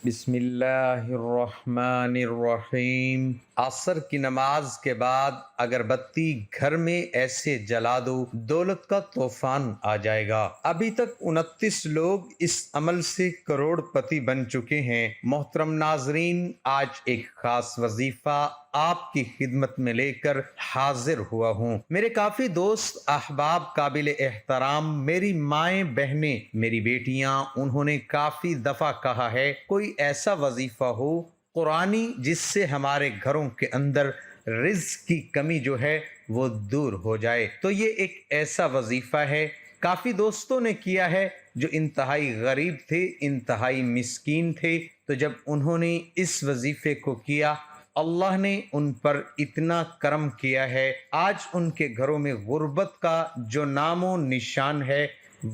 بسم اللہ الرحمن الرحیم۔ عصر کی نماز کے بعد اگربتی گھر میں ایسے جلا دو، دولت کا طوفان آ جائے گا۔ ابھی تک 29 لوگ اس عمل سے کروڑ پتی بن چکے ہیں۔ محترم ناظرین، آج ایک خاص وظیفہ آپ کی خدمت میں لے کر حاضر ہوا ہوں۔ میرے کافی دوست احباب قابل احترام، میری مائیں بہنیں، میری بیٹیاں، انہوں نے کافی دفعہ کہا ہے کوئی ایسا وظیفہ ہو قرآنی جس سے ہمارے گھروں کے اندر رزق کی کمی جو ہے وہ دور ہو جائے۔ تو یہ ایک ایسا وظیفہ ہے، کافی دوستوں نے کیا ہے جو انتہائی غریب تھے، انتہائی مسکین تھے، تو جب انہوں نے اس وظیفے کو کیا اللہ نے ان پر اتنا کرم کیا ہے، آج ان کے گھروں میں غربت کا جو نام و نشان ہے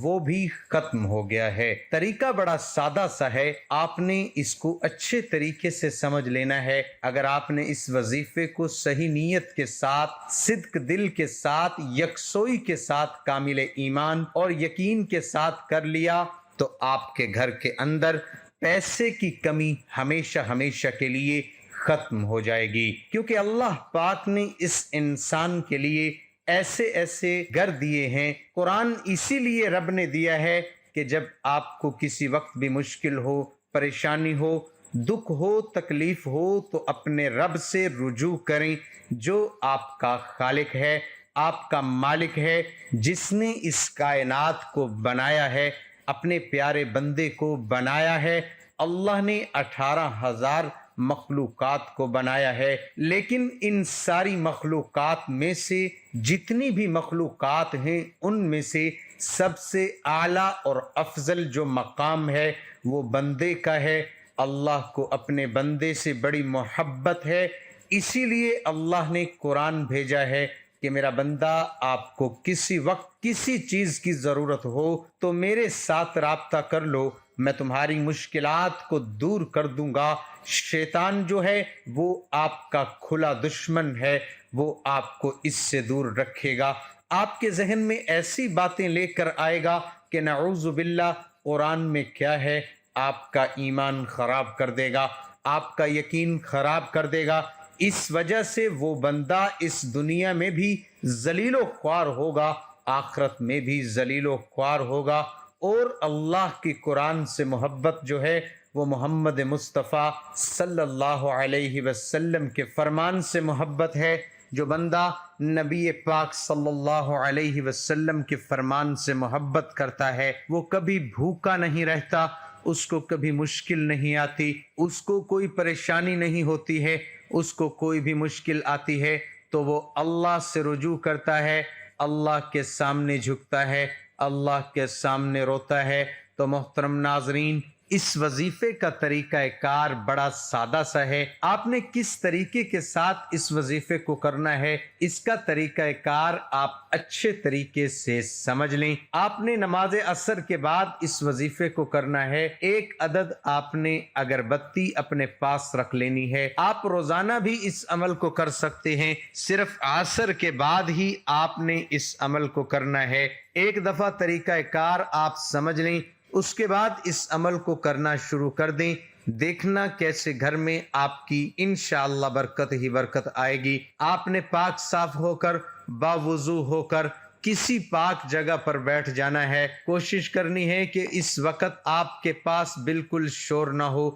وہ بھی ختم ہو گیا ہے۔ طریقہ بڑا سادہ سا ہے، آپ نے اس کو اچھے طریقے سے سمجھ لینا ہے۔ اگر آپ نے اس وظیفے کو صحیح نیت کے ساتھ، صدق دل کے ساتھ، یکسوئی کے ساتھ، کامل ایمان اور یقین کے ساتھ کر لیا تو آپ کے گھر کے اندر پیسے کی کمی ہمیشہ ہمیشہ کے لیے ختم ہو جائے گی، کیونکہ اللہ پاک نے اس انسان کے لیے ایسے ایسے گھر دیے ہیں۔ قرآن اسی لیے رب نے دیا ہے کہ جب آپ کو کسی وقت بھی مشکل ہو، پریشانی ہو، دکھ ہو، تکلیف ہو تو اپنے رب سے رجوع کریں، جو آپ کا خالق ہے، آپ کا مالک ہے، جس نے اس کائنات کو بنایا ہے، اپنے پیارے بندے کو بنایا ہے۔ اللہ نے 18,000 مخلوقات کو بنایا ہے، لیکن ان ساری مخلوقات میں سے جتنی بھی مخلوقات ہیں ان میں سے سب سے اعلیٰ اور افضل جو مقام ہے وہ بندے کا ہے۔ اللہ کو اپنے بندے سے بڑی محبت ہے، اسی لیے اللہ نے قرآن بھیجا ہے کہ میرا بندہ آپ کو کسی وقت کسی چیز کی ضرورت ہو تو میرے ساتھ رابطہ کر لو، میں تمہاری مشکلات کو دور کر دوں گا۔ شیطان جو ہے وہ آپ کا کھلا دشمن ہے، وہ آپ کو اس سے دور رکھے گا، آپ کے ذہن میں ایسی باتیں لے کر آئے گا کہ نعوذ باللہ قرآن میں کیا ہے، آپ کا ایمان خراب کر دے گا، آپ کا یقین خراب کر دے گا۔ اس وجہ سے وہ بندہ اس دنیا میں بھی ذلیل و خوار ہوگا، آخرت میں بھی ذلیل و خوار ہوگا، اور اللہ کی قرآن سے محبت جو ہے وہ محمد مصطفیٰ صلی اللہ علیہ وسلم کے فرمان سے محبت ہے۔ جو بندہ نبی پاک صلی اللہ علیہ وسلم کے فرمان سے محبت کرتا ہے وہ کبھی بھوکا نہیں رہتا، اس کو کبھی مشکل نہیں آتی، اس کو کوئی پریشانی نہیں ہوتی ہے، اس کو کوئی بھی مشکل آتی ہے تو وہ اللہ سے رجوع کرتا ہے، اللہ کے سامنے جھکتا ہے، اللہ کے سامنے روتا ہے۔ تو محترم ناظرین، اس وظیفے کا طریقہ کار بڑا سادہ سا ہے، آپ نے کس طریقے کے ساتھ اس وظیفے کو کرنا ہے اس کا طریقہ کار آپ اچھے طریقے سے سمجھ لیں۔ آپ نے نماز عصر کے بعد اس وظیفے کو کرنا ہے، ایک عدد آپ نے اگربتی اپنے پاس رکھ لینی ہے۔ آپ روزانہ بھی اس عمل کو کر سکتے ہیں، صرف عصر کے بعد ہی آپ نے اس عمل کو کرنا ہے۔ ایک دفعہ طریقہ کار آپ سمجھ لیں، اس کے بعد اس عمل کو کرنا شروع کر دیں، دیکھنا کیسے گھر میں آپ کی انشاءاللہ برکت ہی برکت آئے گی۔ آپ نے پاک صاف ہو کر، باوضو ہو کر کسی پاک جگہ پر بیٹھ جانا ہے۔ کوشش کرنی ہے کہ اس وقت آپ کے پاس بالکل شور نہ ہو۔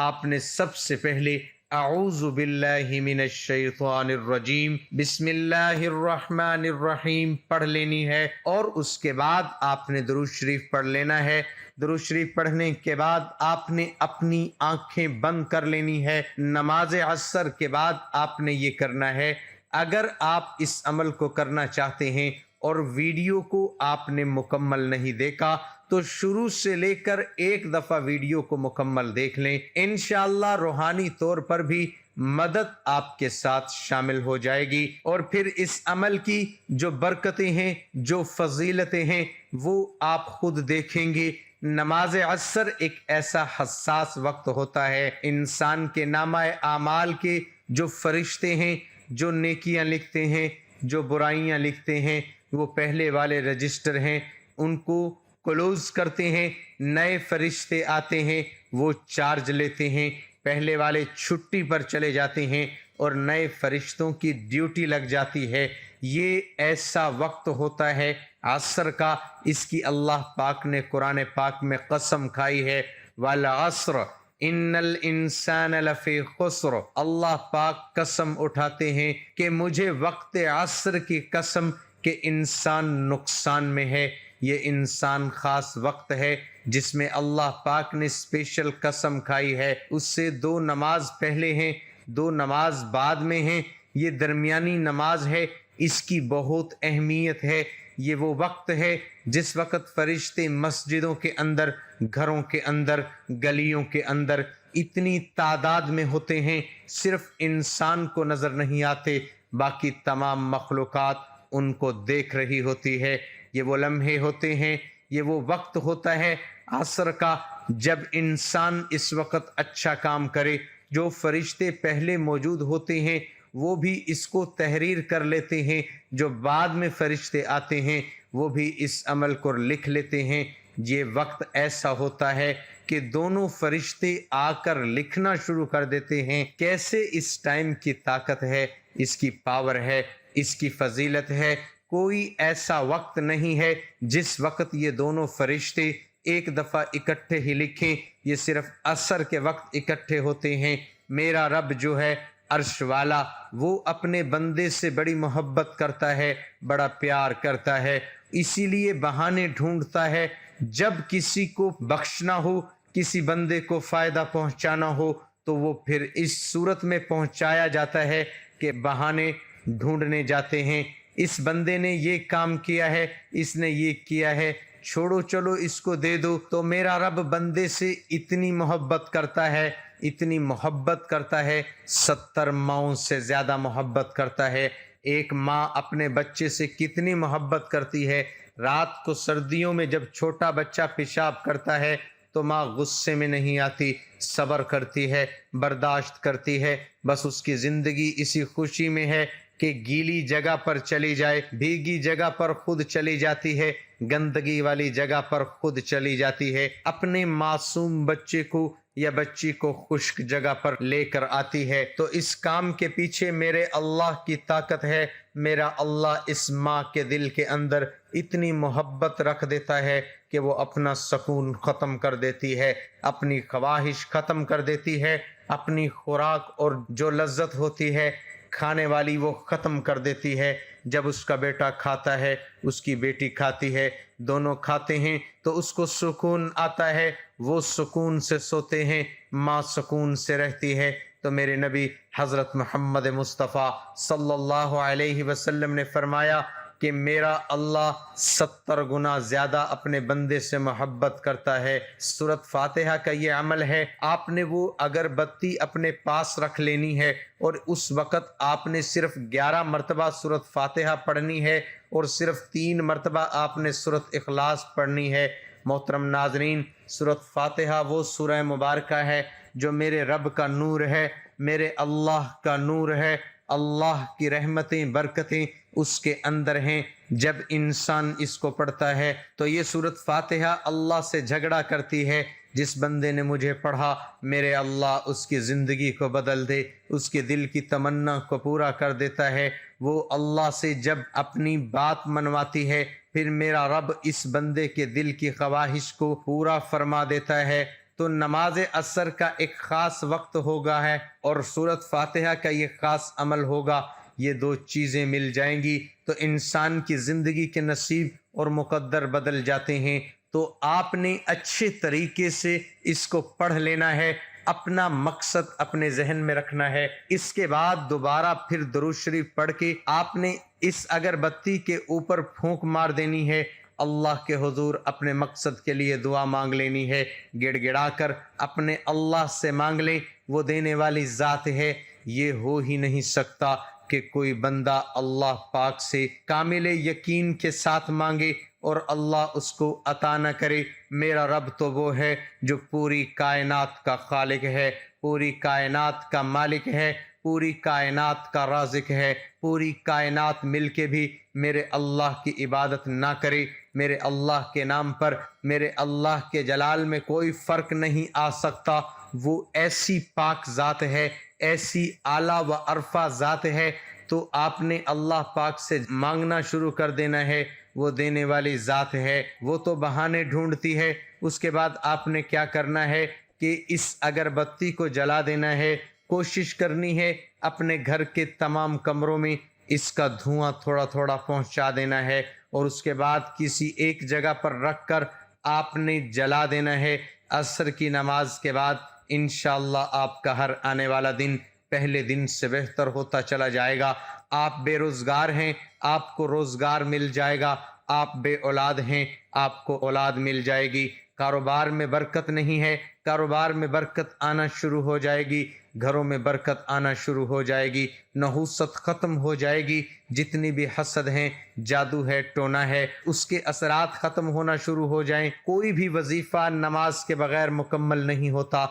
آپ نے سب سے پہلے اعوذ باللہ من الشیطان الرجیم بسم اللہ الرحمن الرحیم پڑھ لینی ہے، اور اس کے بعد آپ نے درود شریف پڑھ لینا ہے۔ درود شریف پڑھنے کے بعد آپ نے اپنی آنکھیں بند کر لینی ہے۔ نماز عصر کے بعد آپ نے یہ کرنا ہے۔ اگر آپ اس عمل کو کرنا چاہتے ہیں اور ویڈیو کو آپ نے مکمل نہیں دیکھا تو شروع سے لے کر ایک دفعہ ویڈیو کو مکمل دیکھ لیں، انشاءاللہ روحانی طور پر بھی مدد آپ کے ساتھ شامل ہو جائے گی، اور پھر اس عمل کی جو برکتیں ہیں، جو فضیلتیں ہیں وہ آپ خود دیکھیں گے۔ نماز عصر ایک ایسا حساس وقت ہوتا ہے، انسان کے نامہ اعمال کے جو فرشتے ہیں، جو نیکیاں لکھتے ہیں، جو برائیاں لکھتے ہیں، وہ پہلے والے رجسٹر ہیں، ان کو کلوز کرتے ہیں، نئے فرشتے آتے ہیں، وہ چارج لیتے ہیں، پہلے والے چھٹی پر چلے جاتے ہیں اور نئے فرشتوں کی ڈیوٹی لگ جاتی ہے۔ یہ ایسا وقت ہوتا ہے عصر کا، اس کی اللہ پاک نے قرآن پاک میں قسم کھائی ہے، والعصر ان الانسان لفی خسر۔ اللہ پاک قسم اٹھاتے ہیں کہ مجھے وقت عصر کی قسم کہ انسان نقصان میں ہے۔ یہ انسان خاص وقت ہے جس میں اللہ پاک نے اسپیشل قسم کھائی ہے۔ اس سے 2 نماز پہلے ہیں، 2 نماز بعد میں ہیں، یہ درمیانی نماز ہے، اس کی بہت اہمیت ہے۔ یہ وہ وقت ہے جس وقت فرشتے مسجدوں کے اندر، گھروں کے اندر، گلیوں کے اندر اتنی تعداد میں ہوتے ہیں، صرف انسان کو نظر نہیں آتے، باقی تمام مخلوقات ان کو دیکھ رہی ہوتی ہے۔ یہ وہ لمحے ہوتے ہیں، یہ وہ وقت ہوتا ہے عصر کا جب انسان اس وقت اچھا کام کرے۔ جو فرشتے پہلے موجود ہوتے ہیں وہ بھی اس کو تحریر کر لیتے ہیں، جو بعد میں فرشتے آتے ہیں وہ بھی اس عمل کو لکھ لیتے ہیں۔ یہ وقت ایسا ہوتا ہے کہ دونوں فرشتے آ کر لکھنا شروع کر دیتے ہیں۔ کیسے اس ٹائم کی طاقت ہے، اس کی پاور ہے، اس کی فضیلت ہے۔ کوئی ایسا وقت نہیں ہے جس وقت یہ دونوں فرشتے ایک دفعہ اکٹھے ہی لکھیں، یہ صرف عصر کے وقت اکٹھے ہوتے ہیں۔ میرا رب جو ہے عرش والا، وہ اپنے بندے سے بڑی محبت کرتا ہے، بڑا پیار کرتا ہے، اسی لیے بہانے ڈھونڈتا ہے۔ جب کسی کو بخشنا ہو، کسی بندے کو فائدہ پہنچانا ہو تو وہ پھر اس صورت میں پہنچایا جاتا ہے کہ بہانے ڈھونڈنے جاتے ہیں۔ اس بندے نے یہ کام کیا ہے، اس نے یہ کیا ہے، چھوڑو چلو اس کو دے دو۔ تو میرا رب بندے سے اتنی محبت کرتا ہے، اتنی محبت کرتا ہے، 70 ماؤں سے زیادہ محبت کرتا ہے۔ ایک ماں اپنے بچے سے کتنی محبت کرتی ہے۔ رات کو سردیوں میں جب چھوٹا بچہ پیشاب کرتا ہے تو ماں غصے میں نہیں آتی، صبر کرتی ہے، برداشت کرتی ہے، بس اس کی زندگی اسی خوشی میں ہے کہ گیلی جگہ پر چلی جائے، بھیگی جگہ پر خود چلی جاتی ہے، گندگی والی جگہ پر خود چلی جاتی ہے، اپنے معصوم بچے کو یا بچی کو خشک جگہ پر لے کر آتی ہے۔ تو اس کام کے پیچھے میرے اللہ کی طاقت ہے۔ میرا اللہ اس ماں کے دل کے اندر اتنی محبت رکھ دیتا ہے کہ وہ اپنا سکون ختم کر دیتی ہے، اپنی خواہش ختم کر دیتی ہے، اپنی خوراک اور جو لذت ہوتی ہے کھانے والی وہ ختم کر دیتی ہے۔ جب اس کا بیٹا کھاتا ہے، اس کی بیٹی کھاتی ہے، دونوں کھاتے ہیں تو اس کو سکون آتا ہے، وہ سکون سے سوتے ہیں، ماں سکون سے رہتی ہے۔ تو میرے نبی حضرت محمد مصطفیٰ صلی اللہ علیہ وسلم نے فرمایا کہ میرا اللہ 70 گنا زیادہ اپنے بندے سے محبت کرتا ہے۔ سورۃ فاتحہ کا یہ عمل ہے، آپ نے وہ اگر بتی اپنے پاس رکھ لینی ہے اور اس وقت آپ نے صرف 11 مرتبہ سورۃ فاتحہ پڑھنی ہے اور صرف 3 مرتبہ آپ نے سورۃ اخلاص پڑھنی ہے۔ محترم ناظرین، سورۃ فاتحہ وہ سورہ مبارکہ ہے جو میرے رب کا نور ہے، میرے اللہ کا نور ہے، اللہ کی رحمتیں برکتیں اس کے اندر ہیں۔ جب انسان اس کو پڑھتا ہے تو یہ سورۃ فاتحہ اللہ سے جھگڑا کرتی ہے، جس بندے نے مجھے پڑھا میرے اللہ اس کی زندگی کو بدل دے، اس کے دل کی تمنا کو پورا کر دیتا ہے۔ وہ اللہ سے جب اپنی بات منواتی ہے پھر میرا رب اس بندے کے دل کی خواہش کو پورا فرما دیتا ہے۔ تو نماز عصر کا ایک خاص وقت ہوگا ہے اور سورۃ فاتحہ کا یہ خاص عمل ہوگا، یہ 2 چیزیں مل جائیں گی تو انسان کی زندگی کے نصیب اور مقدر بدل جاتے ہیں۔ تو آپ نے اچھے طریقے سے اس کو پڑھ لینا ہے، اپنا مقصد اپنے ذہن میں رکھنا ہے۔ اس کے بعد دوبارہ پھر درود شریف پڑھ کے آپ نے اس اگربتی کے اوپر پھونک مار دینی ہے، اللہ کے حضور اپنے مقصد کے لیے دعا مانگ لینی ہے، گڑ گڑا کر اپنے اللہ سے مانگ لیں، وہ دینے والی ذات ہے۔ یہ ہو ہی نہیں سکتا کہ کوئی بندہ اللہ پاک سے کامل یقین کے ساتھ مانگے اور اللہ اس کو عطا نہ کرے۔ میرا رب تو وہ ہے جو پوری کائنات کا خالق ہے، پوری کائنات کا مالک ہے، پوری کائنات کا رازق ہے۔ پوری کائنات مل کے بھی میرے اللہ کی عبادت نہ کرے، میرے اللہ کے نام پر میرے اللہ کے جلال میں کوئی فرق نہیں آ سکتا۔ وہ ایسی پاک ذات ہے، ایسی اعلیٰ و عرفہ ذات ہے، تو آپ نے اللہ پاک سے مانگنا شروع کر دینا ہے۔ وہ دینے والی ذات ہے، وہ تو بہانے ڈھونڈتی ہے۔ اس کے بعد آپ نے کیا کرنا ہے کہ اس اگربتی کو جلا دینا ہے۔ کوشش کرنی ہے اپنے گھر کے تمام کمروں میں اس کا دھواں تھوڑا تھوڑا پہنچا دینا ہے، اور اس کے بعد کسی ایک جگہ پر رکھ کر آپ نے جلا دینا ہے۔ عصر کی نماز کے بعد انشاءاللہ آپ کا ہر آنے والا دن پہلے دن سے بہتر ہوتا چلا جائے گا۔ آپ بے روزگار ہیں، آپ کو روزگار مل جائے گا۔ آپ بے اولاد ہیں، آپ کو اولاد مل جائے گی۔ کاروبار میں برکت نہیں ہے، کاروبار میں برکت آنا شروع ہو جائے گی۔ گھروں میں برکت آنا شروع ہو جائے گی۔ نحوست ختم ہو جائے گی۔ جتنی بھی حسد ہیں، جادو ہے، ٹونا ہے، اس کے اثرات ختم ہونا شروع ہو جائیں۔ کوئی بھی وظیفہ نماز کے بغیر مکمل نہیں ہوتا۔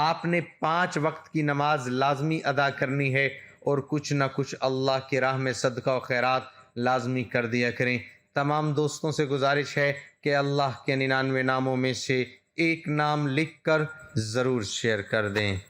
آپ نے 5 وقت کی نماز لازمی ادا کرنی ہے، اور کچھ نہ کچھ اللہ کی راہ میں صدقہ و خیرات لازمی کر دیا کریں۔ تمام دوستوں سے گزارش ہے کہ اللہ کے 99 ناموں میں سے ایک نام لکھ کر ضرور شیئر کر دیں۔